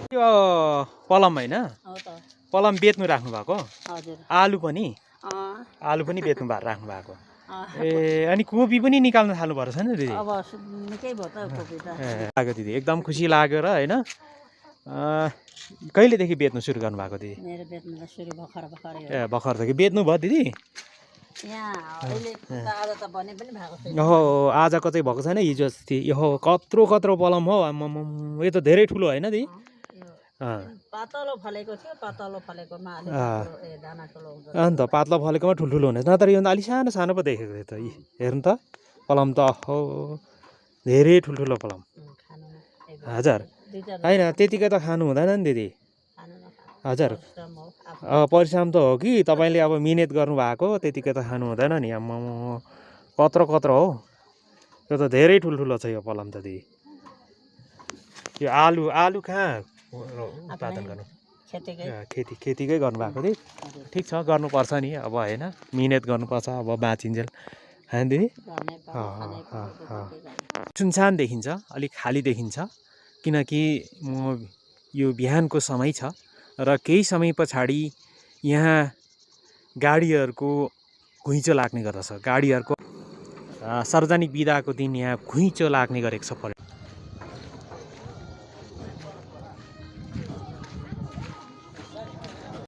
यो पलम हैन हो त पलम बेच्नु राख्नु भएको हजुर आलु पनि बेच्नु राख्नु भएको ए अनि कोपी पनि निकाल्न थाल्नु पर्छ नि दिदी अब निकै भयो त कोपी त लाग्यो दिदी एकदम खुसी लाग्यो र हैन कहिलेदेखि बेच्नु सुरु गर्नु भएको दिदी मेरो बेच्नु त सुरु भर्खर ए भर्खरदेखि बेच्नु भयो दिदी यहाँ अहिले त आज त बने पनि भएको छैन ओहो आजको चाहिँ भएको छैन हिजो अस्ति यो कत्रो कत्रो पलम हो आम्माम यो त धेरै ठुलो होइन दिदी पातलो फलेको थियो पातलो फलेकोमा दाना ठुलो हुन्छ अन्त पातलो फलेकोमा ठुल्ठुलो हुने नत्र यो अलिक सानो सानो पो देखेको थियो त हेर्नु त पलम त हो धेरै ठुल्ठुलो पलम हजुर होइन त्यतिकै त खानु हुँदैन नि दिदी हजुर परिश्रम त हो कि तपाईँले अब मिहिनेत गर्नुभएको त्यतिकै त खानु हुँदैन नि आम्माम कत्रो कत्रो हो यो त धेरै ठुल्ठुलो छ यो पलम त दिदी यो आलु कहाँ उत्पादन गर्नु खेतीकै गर्नुभएको दिदी ठिक छ गर्नुपर्छ नि अब होइन मिहिनेत गर्नुपर्छ अब बाँचिन्जेल होइन दिदी सुनसान देखिन्छ अलिक खाली देखिन्छ किनकि म यो बिहानको समय छ र केही समय पछाडि यहाँ गाडीहरूको घुइँचो लाग्ने गर्दछ गाडीहरूको सार्वजनिक बिदाको दिन यहाँ घुइँचो लाग्ने गरेको छ